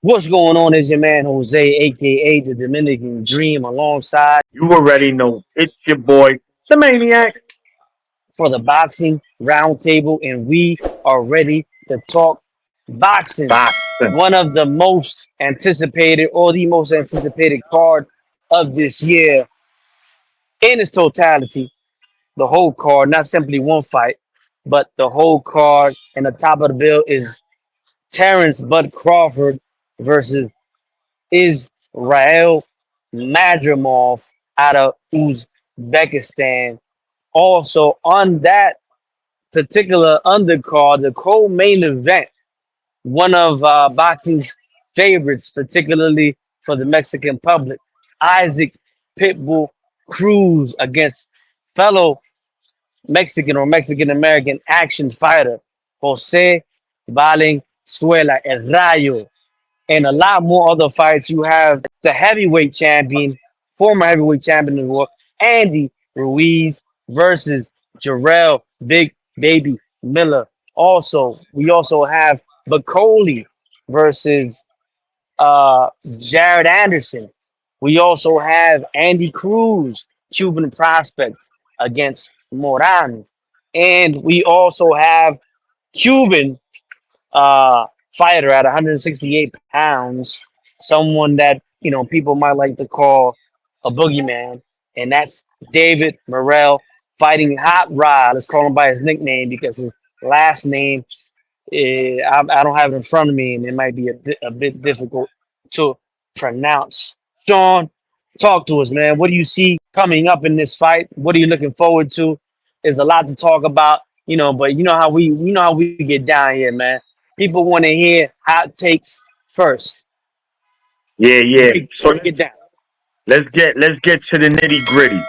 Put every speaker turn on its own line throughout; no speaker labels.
What's going on? Is your man Jose, aka the Dominican Dream, alongside
You already know it's your boy, the Maniac.
for the boxing roundtable, and we are ready to talk boxing.
Boxing.
One of the most anticipated, or the most anticipated card of this year in its totality. The whole card, not simply one fight, but the whole card. And the top of the bill is Terence Bud Crawford versus Israil Madrimov out of Uzbekistan. Also, on that particular undercard, the co-main event, one of boxing's favorites, particularly for the Mexican public, Isaac Pitbull Cruz against fellow Mexican or Mexican American action fighter Jose Valenzuela El Rayo, and a lot more other fights. You have the heavyweight champion, former heavyweight champion of the world, Andy Ruiz versus Jarrell Big Baby Miller. Also, we also have Bakole versus Jared Anderson. We also have Andy Cruz, Cuban prospect, against Moran. And we also have Cuban fighter at 168 pounds, someone that people might like to call a boogeyman, and that's David Morrell fighting Hot Rod. Let's call him by his nickname because his last name I don't have it in front of me, and it might be a bit difficult to pronounce. Sean, talk to us, man. What do you see coming up in this fight? What are you looking forward to? There's a lot to talk about, but you know how we get down here, man. People want to hear hot takes first.
Yeah, yeah. So
Break it down.
let's get to the nitty gritty.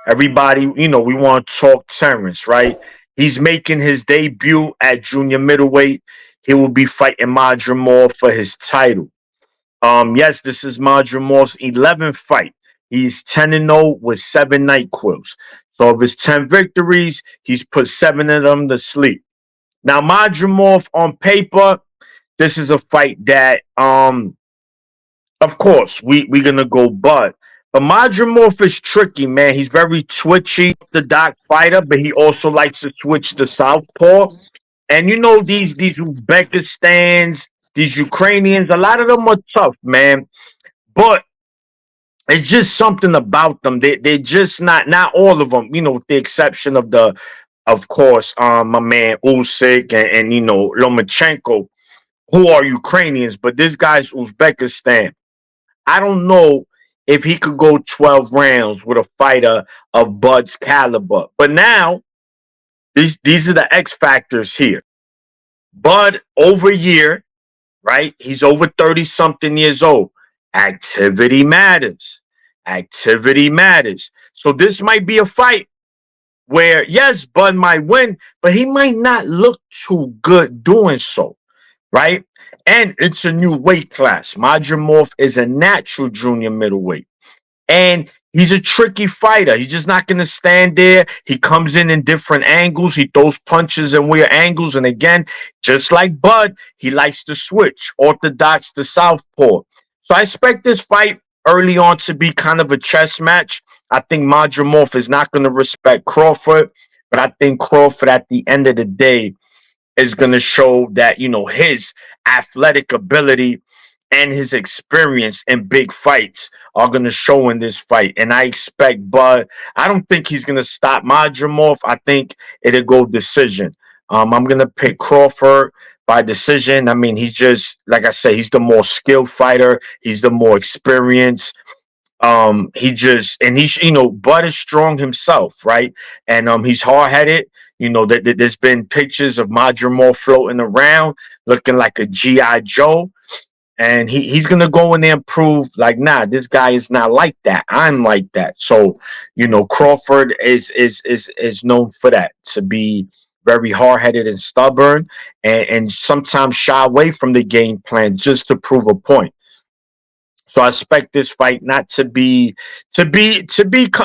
Everybody, we want to talk Terrence, right? He's making his debut at junior middleweight. He will be fighting Madrimov for his title. Yes, this is Madrimov's 11th fight. He's 10-0 with 7 night quills. So of his 10 victories, he's put 7 of them to sleep. Now, Madrimov on paper, this is a fight that of course we're gonna go but Madrimov is tricky, man. He's very twitchy, the dock fighter, but he also likes to switch to southpaw. And these Uzbekistans, these Ukrainians, a lot of them are tough, man. But it's just something about them. They're just not all of them, with the exception of of course, my man Usyk and Lomachenko, who are Ukrainians, but this guy's Uzbekistan. I don't know if he could go 12 rounds with a fighter of Bud's caliber. But now these are the X factors here. Bud over a year, right? He's over 30 something years old. Activity matters. Activity matters. So this might be a fight where, yes, Bud might win, but he might not look too good doing so, right? And it's a new weight class. Madrimov is a natural junior middleweight. And he's a tricky fighter. He's just not going to stand there. He comes in different angles. He throws punches in weird angles. And again, just like Bud, he likes to switch orthodox to southpaw. So I expect this fight early on to be kind of a chess match. I think Madrimov is not going to respect Crawford, but I think Crawford at the end of the day is going to show that, his athletic ability and his experience in big fights are going to show in this fight. And I expect Bud, I don't think he's going to stop Madrimov. I think it'll go decision. I'm going to pick Crawford by decision. I mean, he's just, like I say, he's the more skilled fighter. He's the more experienced. Bud is strong himself, right? And he's hard headed. There's been pictures of Madrimov floating around looking like a GI Joe, and he's gonna go in there and prove like, nah, this guy is not like that. I'm like that. So Crawford is known for that, to be very hard headed and stubborn, and sometimes shy away from the game plan just to prove a point. So I expect this fight not to be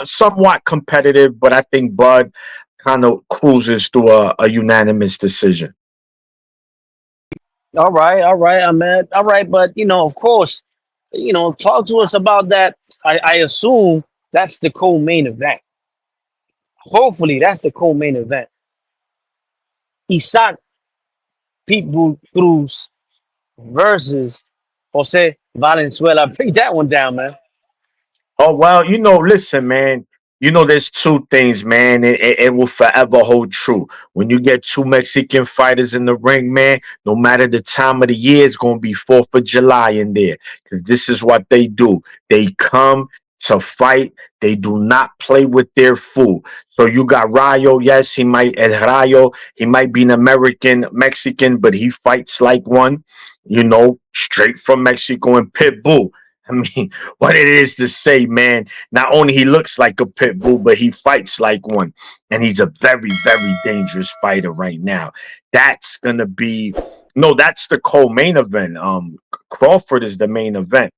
somewhat competitive, but I think Bud kind of cruises to a unanimous decision.
all right, Ahmed. All right, but of course, talk to us about that. I assume that's the co-main event. Hopefully, that's the co-main event. Isaac Pitbull Cruz versus Jose Valenzuela. Break that one down, man.
Oh well, listen, man. There's two things, man. It will forever hold true. When you get two Mexican fighters in the ring, man, no matter the time of the year, it's gonna be 4th of July in there. Because this is what they do. They come to fight. They do not play with their food. So you got Rayo. Yes, he might El Rayo. He might be an American Mexican, but he fights like one. Straight from Mexico, and Pitbull. I mean, what it is to say, man. Not only he looks like a pit bull, but he fights like one, and he's a very, very dangerous fighter right now. That's gonna be no, that's the co-main event. Crawford is the main event,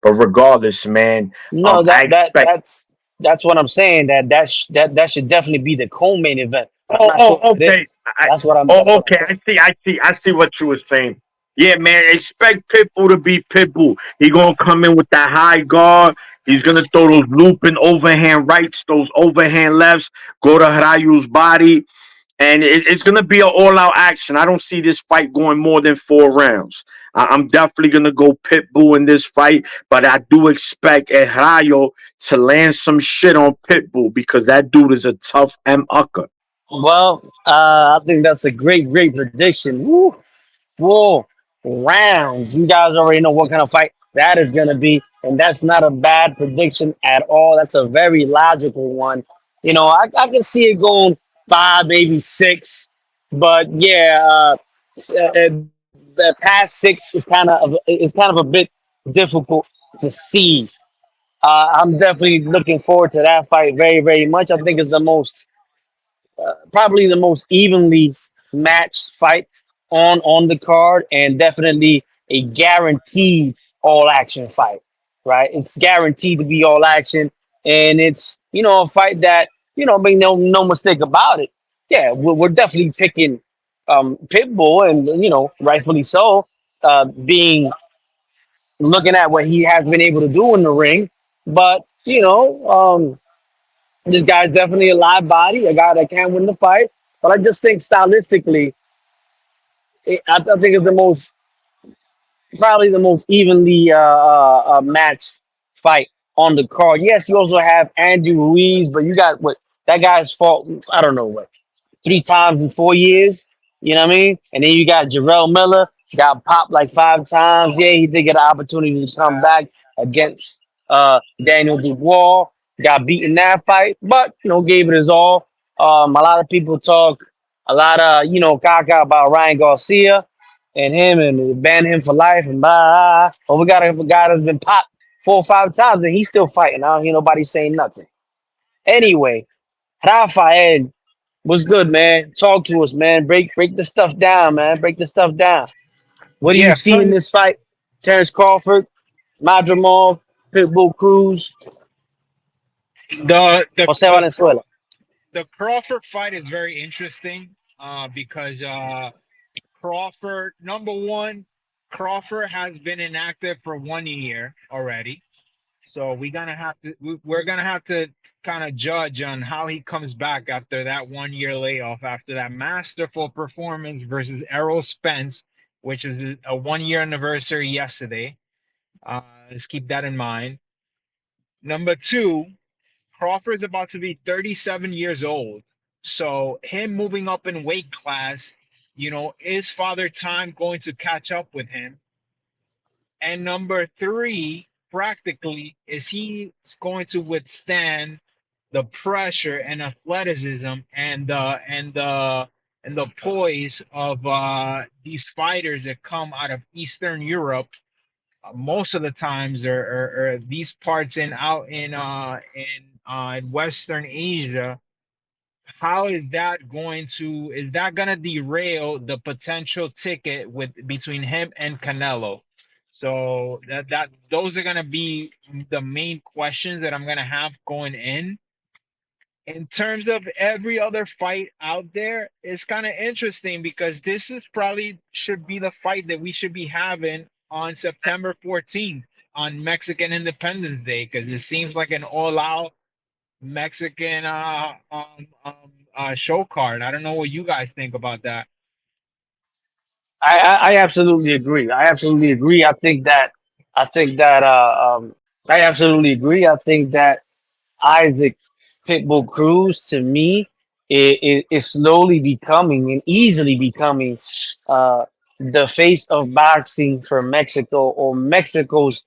but regardless, man,
No,
I
that that
expect.
that's that's what I'm saying. That should definitely be the co-main event. I'm
Oh,
not sure
oh,
if it
okay.
is. That's
Oh,
what I'm
okay.
saying.
I see what you were saying. Yeah, man. Expect Pitbull to be Pitbull. He gonna come in with that high guard. He's gonna throw those looping overhand rights, those overhand lefts, go to Rayu's body, and it's gonna be an all-out action. I don't see this fight going more than 4 rounds. I'm definitely gonna go Pitbull in this fight, but I do expect El Rayo to land some shit on Pitbull because that dude is a tough ucker.
Well, I think that's a great prediction. Woo. 4 rounds. You guys already know what kind of fight that is going to be. And that's not a bad prediction at all. That's a very logical one. I can see it going five, maybe six. But yeah, the past six is kind of a bit difficult to see. I'm definitely looking forward to that fight very much. I think it's probably the most evenly matched fight on the card, and definitely a guaranteed all action fight. Right, it's guaranteed to be all action, and it's a fight that make no mistake about it. Yeah, we're definitely picking Pitbull, and rightfully so, being looking at what he has been able to do in the ring, but this guy's definitely a live body, a guy that can win the fight. But I just think stylistically, I think it's probably the most evenly matched fight on the card. Yes, you also have Andrew Ruiz, but you got what that guy's fought. I don't know what 3 times in 4 years. You know what I mean? And then you got Jarrell Miller, got popped like 5 times. Yeah, he did get an opportunity to come back against Daniel Dubois. Got beaten that fight, but gave it his all. A lot of people talk a lot of caca about Ryan Garcia and him and ban him for life and blah. But we got a guy that's been popped 4 or 5 times and he's still fighting. I don't hear nobody saying nothing. Anyway, Rafael, what's good, man? Talk to us, man. Break the stuff down, man. Break the stuff down. What do you
Yeah,
see in
son.
this fight? Terence Crawford, Madrimov, Pitbull Cruz,
The the
Jose
the
Valenzuela.
the Crawford fight is very interesting because Crawford, number one, Crawford has been inactive for 1 year already. So we're gonna have to kind of judge on how he comes back after that 1 year layoff, after that masterful performance versus Errol Spence, which is a 1 year anniversary yesterday. Let's keep that in mind. Number two, Crawford's about to be 37 years old. So him moving up in weight class, is Father Time going to catch up with him? And number three, practically, is he going to withstand the pressure and athleticism and the poise of these fighters that come out of Eastern Europe? Most of the times, or these parts in Western Asia. How is that gonna derail the potential ticket with between him and Canelo? So that those are gonna be the main questions that I'm gonna have going in. in terms of every other fight out there, it's kind of interesting because this is probably should be the fight that we should be having on September 14th on Mexican Independence Day because it seems like an all-out Mexican show card. I don't know what you guys think about that.
I absolutely agree. I absolutely agree. I think that I absolutely agree. I think that Isaac Pitbull Cruz to me is slowly becoming and easily becoming uh, the face of boxing for Mexico, or Mexico's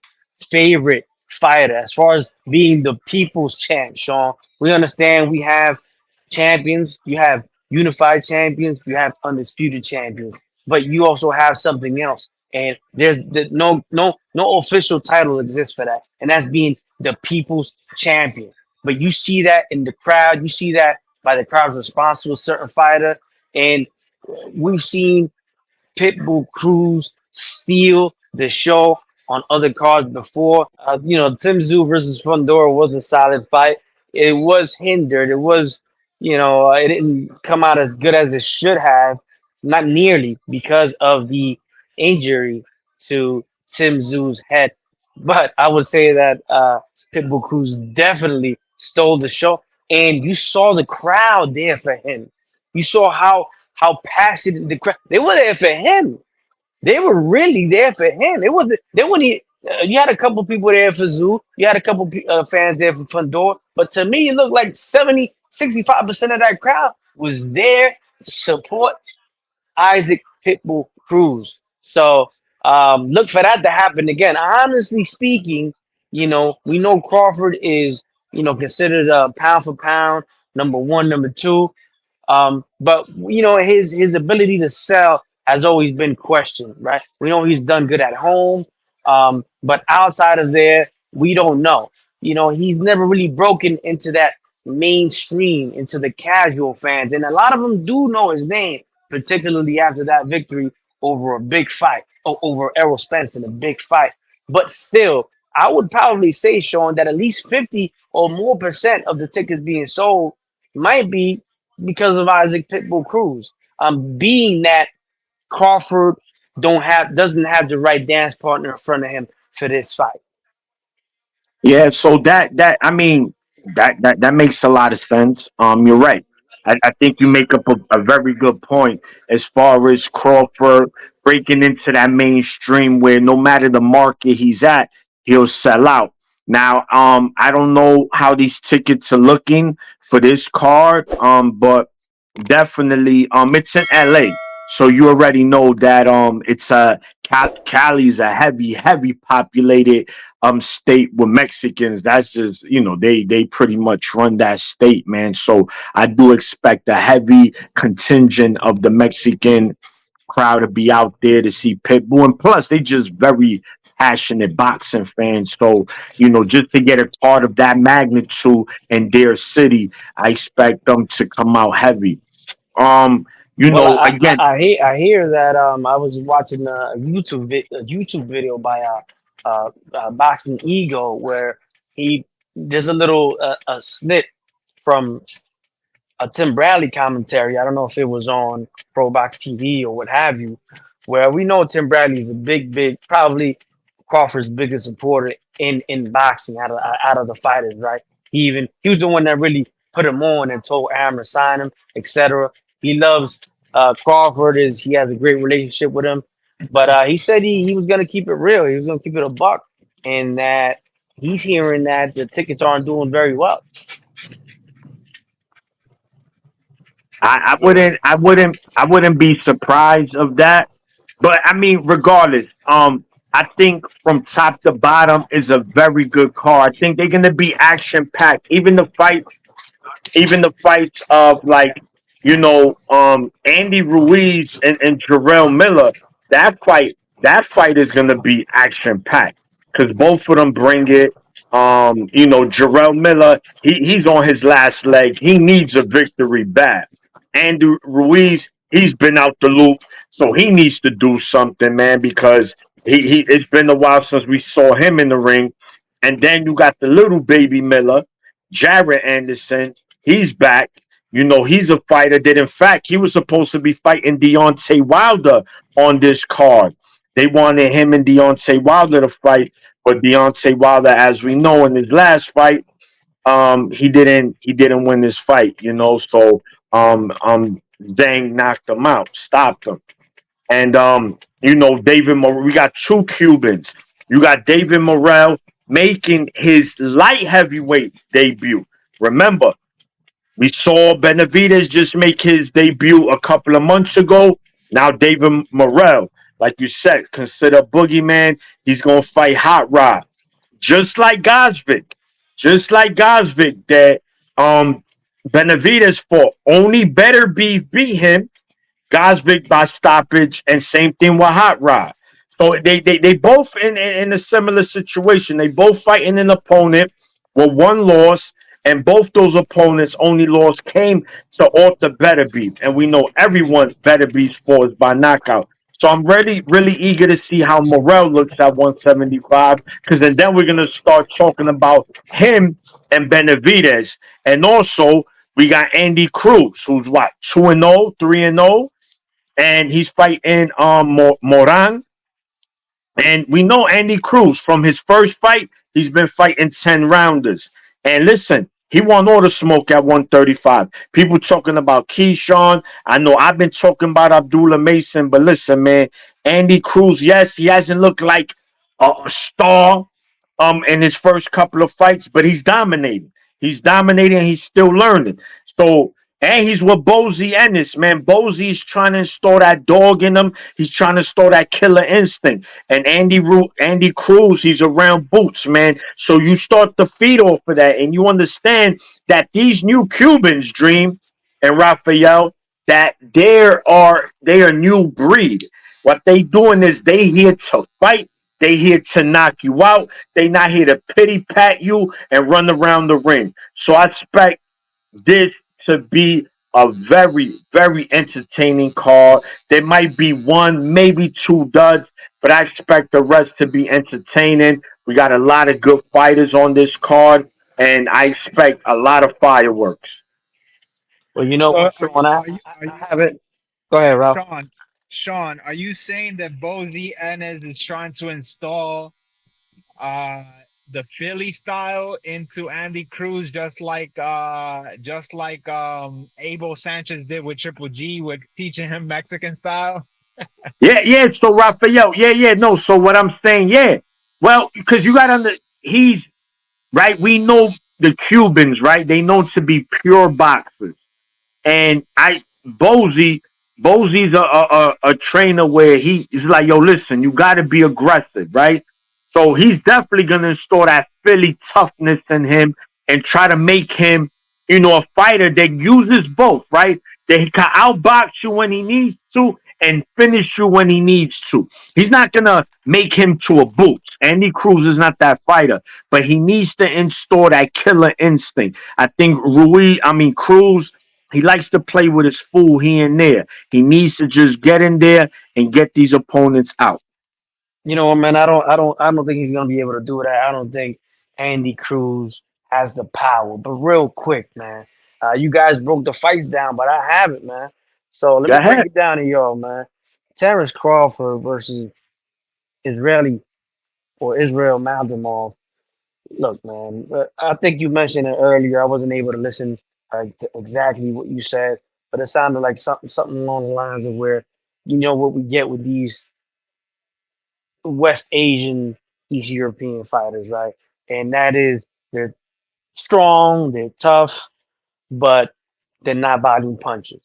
favorite fighter as far as being the people's champ. Sean, we understand we have champions, you have unified champions, you have undisputed champions, but you also have something else. And no official title exists for that, and that's being the people's champion. But you see that in the crowd. You see that by the crowd's response to a certain fighter. And we've seen Pitbull Cruz steal the show on other cards before. Tim Tszyu versus Fundora was a solid fight. It was hindered. It was, it didn't come out as good as it should have, not nearly because of the injury to Tim Tszyu's head. But I would say that Pitbull Cruz definitely stole the show, and you saw the crowd there for him. You saw how passionate the crowd. They were there for him. They were really there for him. It wasn't. They weren't. You had a couple people there for Zoo. You had a couple fans there for Pandora. But to me, it looked like 65% of that crowd was there to support Isaac Pitbull Cruz. So look for that to happen again. Honestly speaking, we know Crawford is, considered a pound for pound number one, number two. But his ability to sell has always been questioned, right? We know he's done good at home, but outside of there, we don't know. He's never really broken into that mainstream, into the casual fans, and a lot of them do know his name, particularly after that victory over a big fight, over Errol Spence in a big fight. But still, I would probably say, Sean, that at least 50 or more percent of the tickets being sold might be because of Isaac Pitbull Cruz. Being that Crawford doesn't have the right dance partner in front of him for this fight.
Yeah, so that I mean that makes a lot of sense. You're right. I think you make up a very good point as far as Crawford breaking into that mainstream where no matter the market he's at, he'll sell out. Now, I don't know how these tickets are looking for this card, but definitely, it's in LA, so you already know that it's Cali's a heavy populated state with Mexicans. That's just they pretty much run that state, man. So I do expect a heavy contingent of the Mexican crowd to be out there to see Pitbull, and plus they just very passionate boxing fans. So just to get a card of that magnitude in their city, I expect them to come out heavy. Um,
Well,
again,
I hear that I was watching a YouTube video by Boxing Ego where he there's a little a snip from a Tim Bradley commentary. I don't know if it was on Pro Box TV or what have you, where we know Tim Bradley is a big, probably Crawford's biggest supporter in boxing out of the fighters, right? He was the one that really put him on and told Amber sign him, etc. He loves Crawford. He has a great relationship with him, but he said he was gonna keep it real. He was gonna keep it a buck, and that he's hearing that the tickets aren't doing very well.
I wouldn't be surprised of that. But I mean, regardless, I think from top to bottom is a very good card. I think they're gonna be action packed. Even the fights of like Andy Ruiz and Jarrell Miller. That fight is gonna be action packed because both of them bring it. Jarrell Miller, he's on his last leg. He needs a victory bad. Andy Ruiz, he's been out the loop, so he needs to do something, man, because he it's been a while since we saw him in the ring. And then you got the little baby Miller, Jared Anderson. He's back. You know, he's a fighter that, in fact, he was supposed to be fighting Deontay Wilder on this card. They wanted him and Deontay Wilder to fight, but Deontay Wilder, as we know, in his last fight, he didn't win this fight. You know, so Zhang knocked him out, stopped him, and you know, we got two Cubans. You got David Morrell making his light heavyweight debut. Remember, we saw Benavidez just make his debut a couple of months ago. Now David Morrell, like you said, consider boogeyman. He's gonna fight Hot Rod, just like Gosvick, that Benavidez fought. Only better beat him. Gosvick by stoppage, and same thing with Hot Rod. So they both in a similar situation. They both fighting an opponent with one loss, and both those opponents' only loss came to Arthur Beterbiev, and we know everyone Beterbiev scores by knockout. So I'm really eager to see how Morrell looks at 175, because then we're gonna start talking about him and Benavidez, and also we got Andy Cruz, who's what, 2-0, 3-0, and he's fighting Moran. And we know Andy Cruz from his first fight, he's been fighting 10 rounders. And listen, he won all the smoke at 135. People talking about Keyshawn. I know I've been talking about Abdullah Mason, but listen, man, Andy Cruz, yes, he hasn't looked like a star in his first couple of fights, but he's dominating. He's dominating, and he's still learning. So, and he's with Bozy Ennis, man. Bozy's trying to install that dog in him. He's trying to install that killer instinct. And Andy Cruz, he's around Boots, man. So you start to feed off of that, and you understand that these new Cubans, Dream and Raphael, that they are new breed. What they doing is they here to fight. They here to knock you out. They not here to pity pat you and run around the ring. So I expect this to be a very entertaining card. There might be one, maybe two duds, but I expect the rest to be entertaining. We got a lot of good fighters on this card, and I expect a lot of fireworks.
Well, you know
So
what, Sean, I haven't. Go ahead, Ralph.
Sean, Sean, are you saying that Bozy Enes is trying to install uh the Philly style into Andy Cruz, just like Abel Sanchez did with Triple G, with teaching him Mexican style?
Yeah. So Raphael, yeah. No. So what I'm saying, yeah. Well, because you got he's right. We know the Cubans, right? They know to be pure boxers. And Bozy's a trainer where he is like, yo, listen, you got to be aggressive, right? So he's definitely gonna install that Philly toughness in him and try to make him, a fighter that uses both, right? That he can outbox you when he needs to and finish you when he needs to. He's not gonna make him to a boot. Andy Cruz is not that fighter, but he needs to install that killer instinct. I think Cruz, he likes to play with his fool here and there. He needs to just get in there and get these opponents out.
You know what, man? I don't think he's gonna be able to do that. I don't think Andy Cruz has the power. But real quick, man, you guys broke the fights down, but I haven't, man. So let
Go
me break
ahead.
it down to y'all, man. Terence Crawford versus Israeli or Israil Madrimov. Look, man, I think you mentioned it earlier. I wasn't able to listen to exactly what you said, but it sounded like something along the lines of where you know what we get with these West Asian, East European fighters, right? And that is they're strong, they're tough, but they're not volume punches.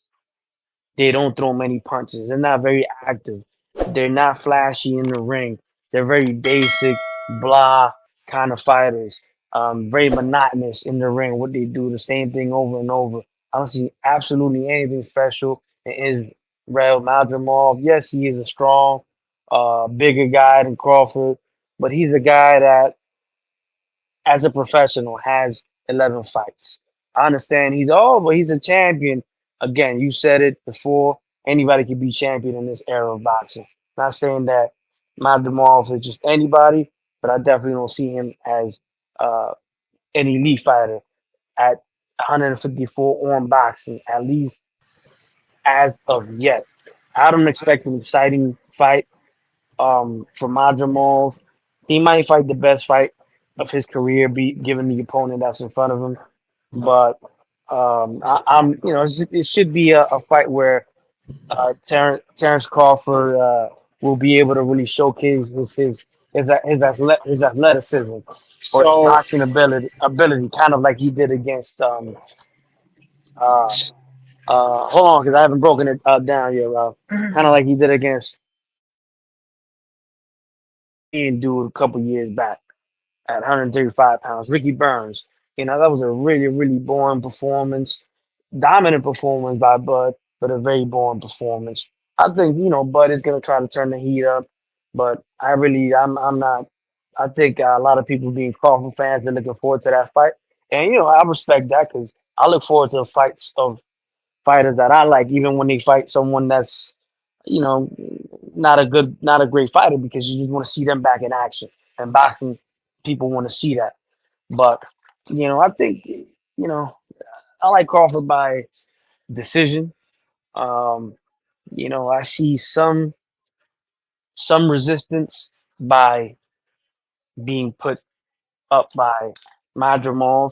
They don't throw many punches. They're not very active. They're not flashy in the ring. They're very basic, blah kind of fighters. Very monotonous in the ring. What they do, the same thing over and over. I don't see absolutely anything special in Israel Madrimov. Yes, he is a strong, bigger guy than Crawford, but he's a guy that as a professional has 11 fights. I understand but he's a champion. Again, you said it before. Anybody can be champion in this era of boxing. Not saying that Madrimov is just anybody, but I definitely don't see him as uh, an elite fighter at 154 on boxing, at least as of yet. I don't expect an exciting fight from Madrimov. He might fight the best fight of his career, be given the opponent that's in front of him. But I'm, it should be a fight where Terence Crawford will be able to really showcase his athleticism or his
So
boxing ability, kind of like he did against uh, hold on, because I haven't broken it down yet. Kind of like he did against Ian dude a couple years back at 135 pounds. Ricky Burns. That was a really, really boring performance. Dominant performance by Bud, but a very boring performance. I think, Bud is gonna try to turn the heat up, but I'm not. I think a lot of people being Crawford fans are looking forward to that fight, and I respect that because I look forward to fights of fighters that I like, even when they fight someone that's, you know, not a great fighter because you just want to see them back in action. And boxing, people want to see that. But I think I like Crawford by decision. Um, I see some resistance by being put up by Madrimov,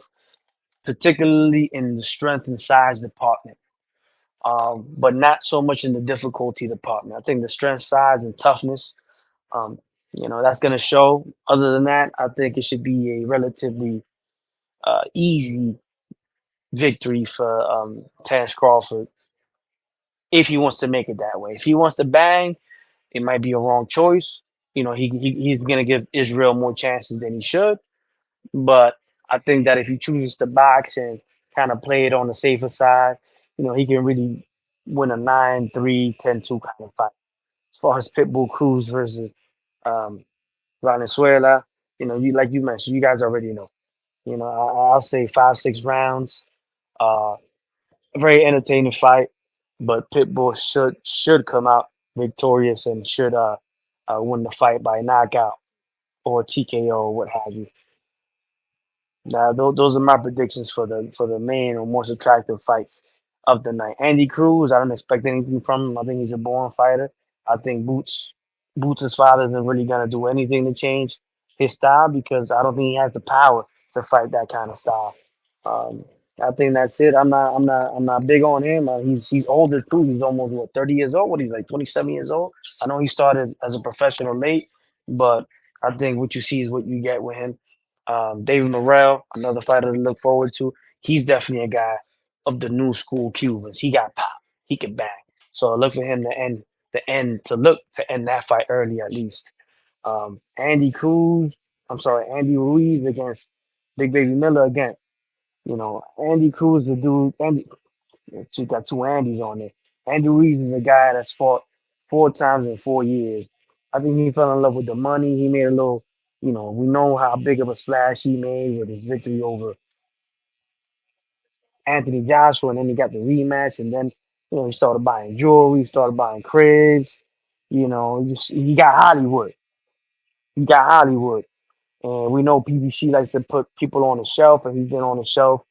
particularly in the strength and size department. But not so much in the difficulty department. I think the strength, size, and toughness, um, that's going to show. Other than that, I think it should be a relatively easy victory for Terence Crawford if he wants to make it that way. If he wants to bang, it might be a wrong choice. He's going to give Israel more chances than he should. But I think that if he chooses to box and kind of play it on the safer side, he can really win a 9-3, 10-2 kind of fight. As far as Pitbull Cruz versus um, Valenzuela, you like you mentioned, you guys already know. I'll say 5-6 rounds. Uh, a very entertaining fight, but Pitbull should come out victorious and should win the fight by knockout or TKO or what have you. Now, those are my predictions for the main or most attractive fights of the night. Andy Cruz, I don't expect anything from him. I think he's a born fighter. I think Boots' father isn't really gonna do anything to change his style because I don't think he has the power to fight that kind of style. Um, I think that's it. I'm not big on him. He's older too. He's almost 30 years old. What he's like 27 years old. I know he started as a professional late, but I think what you see is what you get with him. David Morrell, another fighter to look forward to. He's definitely a guy of the new school Cubans. He got pop. He can bang. So I look for him to end that fight early at least. Andy Ruiz against Big Baby Miller again. Andy Cruz, the dude. She got two Andys on it. Andy Ruiz is a guy that's fought 4 times in 4 years. I think he fell in love with the money. He made a little, we know how big of a splash he made with his victory over Anthony Joshua, and then he got the rematch, and then he started buying jewelry, started buying cribs. He got Hollywood. He got Hollywood. And we know PBC likes to put people on the shelf, and he's been on the shelf.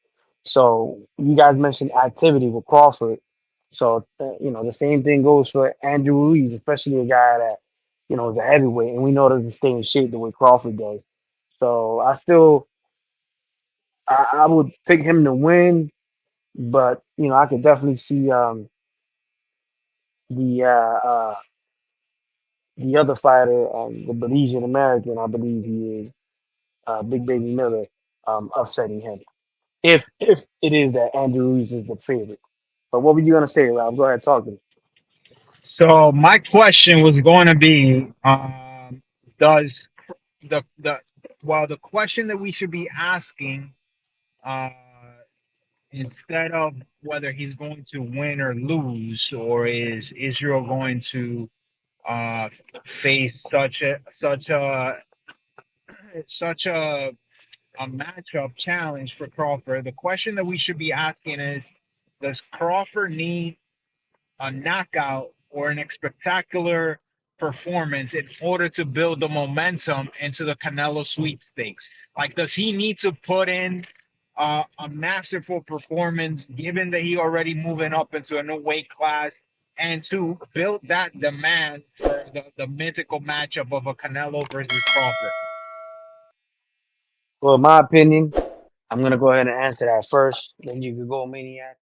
So you guys mentioned activity with Crawford. So the same thing goes for Andrew Ruiz, especially a guy that is a heavyweight, and we know doesn't stay in shape the way Crawford does. So I would pick him to win, but I could definitely see the uh, uh, the other fighter, the Belizean American, I believe he is, Big Baby Miller, upsetting him. If it is that Andrew Ruiz is the favorite. But what were you gonna say, Rob? Go ahead, talk to me.
So my question was going to be, does the well, the question that we should be asking, uh, instead of whether he's going to win or lose, or is Israel going to uh, face such a matchup challenge for Crawford? The question that we should be asking is, does Crawford need a knockout or an spectacular performance in order to build the momentum into the Canelo sweepstakes? Like, does he need to put in a masterful performance, given that he already moving up into a new weight class, and to build that demand for the mythical matchup of a Canelo versus Crawford.
Well, in my opinion, I'm gonna go ahead and answer that first. Then you can go, Maniac.